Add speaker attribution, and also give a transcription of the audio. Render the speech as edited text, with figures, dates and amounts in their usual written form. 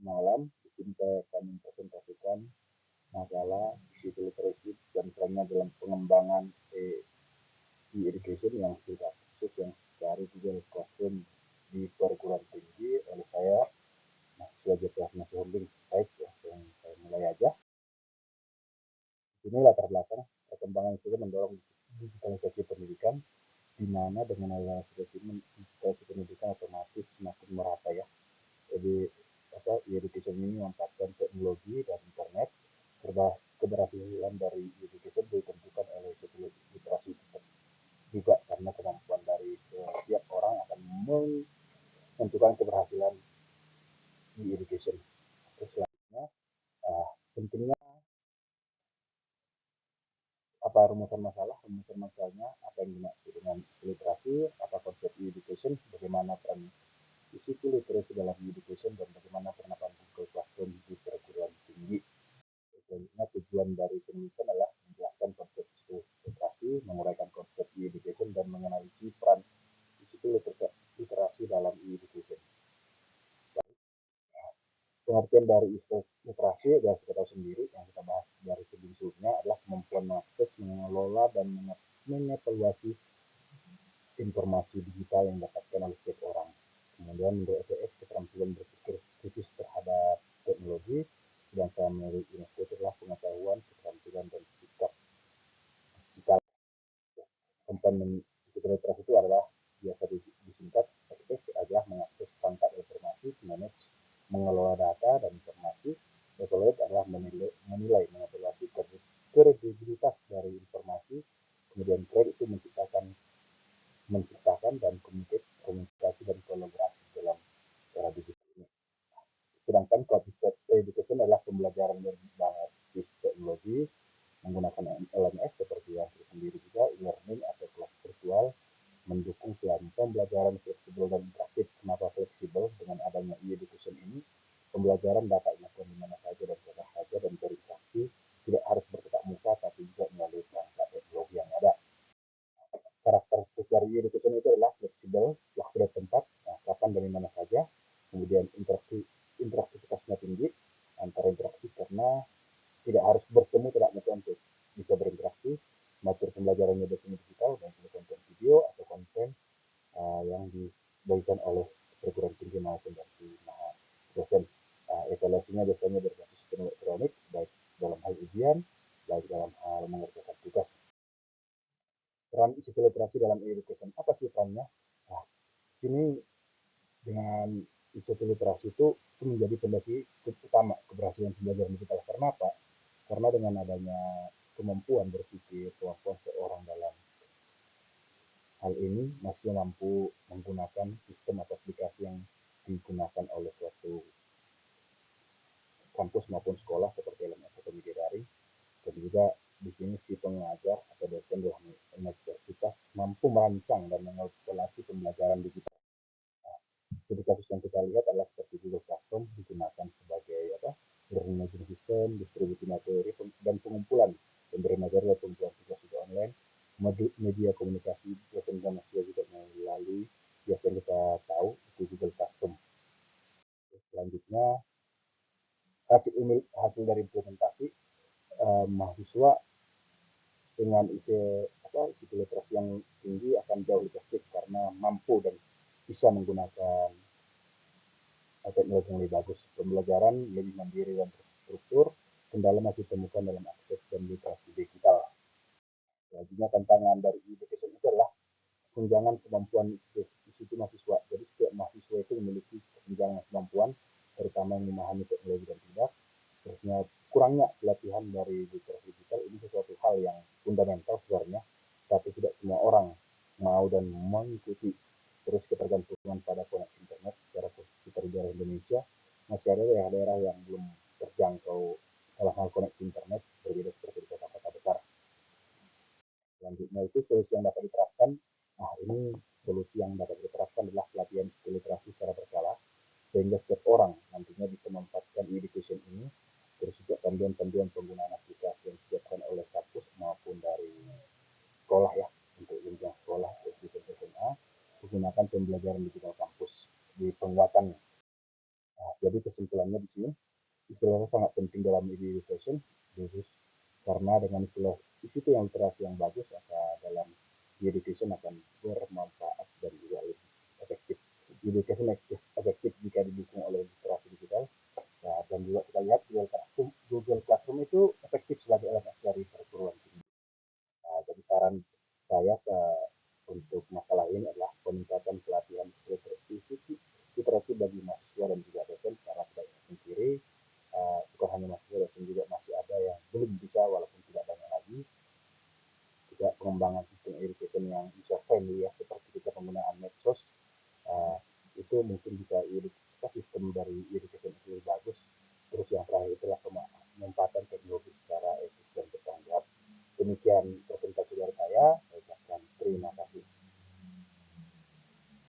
Speaker 1: malam. Di sini saya akan mempresentasikan masalah digital literacy dan perannya dalam pengembangan e-education yang sudah khusus yang dari Google Classroom di perguruan tinggi oleh saya mahasiswa JPH Masih Holding. Baik, langsung saya mulai aja. Di sini latar belakang perkembangan itu mendorong digitalisasi pendidikan, di mana dengan adanya digitalisasi pendidikan otomatis semakin merata ya. Jadi education ini memanfaatkan teknologi dan internet. Keberhasilan dari education ditentukan oleh literasi juga karena kemampuan dari setiap orang akan menentukan keberhasilan di education. Terus selanjutnya, pentingnya apa rumusan masalah? Rumusan masalahnya apa yang dimaksud dengan literasi, apa konsep education, bagaimana peran isi literasi dalam education dan bagaimana penerapan Google Classroom di perguruan tinggi. Selanjutnya tujuan dari penulisan adalah menjelaskan konsep literasi, menguraikan konsep education dan menganalisis peran isi literasi dalam education. Pengertian dari istilah literasi adalah kita tahu sendiri yang kita bahas dari sebelumnya adalah kemampuan mengakses, mengelola dan mengevaluasi informasi digital yang didapatkan oleh setiap orang. Kemudian menurut ETS keterampilan berpikir kritis terhadap teknologi, sedangkan menurut UNESCO adalah pengetahuan, keterampilan dan sikap digital. Komponen literasi itu adalah biasa disingkat akses adalah mengakses perangkat informasi, manage, mengelola data dan informasi. Evaluate adalah menilai, mengevaluasi kredibilitas dari informasi. Kemudian create itu menciptakan dan komunikasi dan kolaborasi dalam era digital ini. Sedangkan konsep education adalah pembelajaran berbasis teknologi menggunakan LMS seperti yang kita sendiri juga, e-learning atau kelas virtual, mendukung pembelajaran fleksibel dan interaktif. Kenapa fleksibel? Dengan adanya e-education ini, pembelajaran dapat dilakukan di mana saja dan kapan saja dan berinteraksi, tidak harus bertatap muka, tapi juga melalui perangkat teknologi yang ada. Karakteristik dari e-education itu adalah fleksibel, waktu dan tempat, kapan dan di mana saja. Kemudian interaktivitasnya tinggi, antara interaksi karena tidak harus bertemu tidak muka untuk bisa berinteraksi. Materi pembelajarannya biasanya digital, baik itu konten video atau konten yang dibagikan oleh perguruan tinggi maupun dari dosen. Evaluasinya biasanya berbasis sistem elektronik, baik dalam hal ujian, baik dalam hal mengerjakan tugas. Peran isi literasi dalam education, apa sih perannya? Nah, sini dengan isi literasi itu menjadi fondasi utama keberhasilan pembelajaran digital. Karena apa? Karena dengan adanya kemampuan berpikir, kemampuan seorang dalam hal ini masih mampu menggunakan sistem atau aplikasi yang digunakan oleh suatu kampus maupun sekolah seperti LMS atau media daring. Dan juga di sini si pengajar atau dosen di universitas mampu merancang dan mengevaluasi pembelajaran digital. Jadi kasus yang kita lihat adalah seperti Google Classroom digunakan sebagai learning management system, distribusi materi dan pengumpulan pemberi materi dan pengumpulan tugas juga online, media komunikasi dosen dan mahasiswa juga melalui biasa yang kita tahu itu Google Classroom. Selanjutnya hasil dari implementasi mahasiswa dengan isi literasi yang tinggi akan jauh lebih efektif karena mampu dan bisa menggunakan teknologi yang lebih bagus. Pembelajaran lebih mandiri dan terstruktur, kendala masih temukan dalam akses dan literasi digital. Selanjutnya tantangan dari education itu adalah kesenjangan kemampuan institusi mahasiswa. Jadi setiap mahasiswa itu memiliki kesenjangan kemampuan, terutama yang memahami teknologi dan tidak. Terusnya kurangnya pelatihan dari literasi digital ini sesuatu hal yang fundamental sebenarnya, tapi tidak semua orang mau dan mengikuti. Terus ketergantungan pada koneksi internet secara khusus kita di daerah Indonesia masih ada daerah-daerah yang belum terjangkau dalam hal koneksi internet, berbeda seperti di kota-kota besar. Selanjutnya itu solusi yang dapat diterapkan. Nah, ini solusi yang dapat diterapkan adalah pelatihan skill literasi secara berkala, sehingga setiap orang nantinya bisa memanfaatkan education ini. Terus juga panduan-panduan penggunaan aplikasi yang disediakan oleh kampus maupun dari sekolah ya, untuk jenjang sekolah SD sampai SMA, menggunakan pembelajaran digital kampus di penguatannya. Nah, jadi kesimpulannya di sini, istilahnya sangat penting dalam education, khusus karena dengan istilah di situ yang literasi yang bagus, maka dalam education akan bermanfaat dan juga lebih efektif. Education efektif jika didukung oleh literasi digital. Nah, dan juga kita lihat Google Classroom itu efektif sebagai LMS dari perguruan tinggi. Nah, jadi saran saya untuk masalah ini adalah peningkatan pelatihan skill literasi bagi mahasiswa dan juga dosen, karena tidak sendiri bukan hanya mahasiswa dosen juga masih ada yang belum bisa walaupun tidak banyak lagi. Juga pengembangan sistem education yang user friendly ya, seperti kita penggunaan medsos, uh, itu mungkin bisa sistem dari education itu lebih bagus. Terus yang terakhir itulah pemanfaatan teknologi secara etis dan bertanggung jawab. Demikian presentasi dari saya ucapkan terima kasih.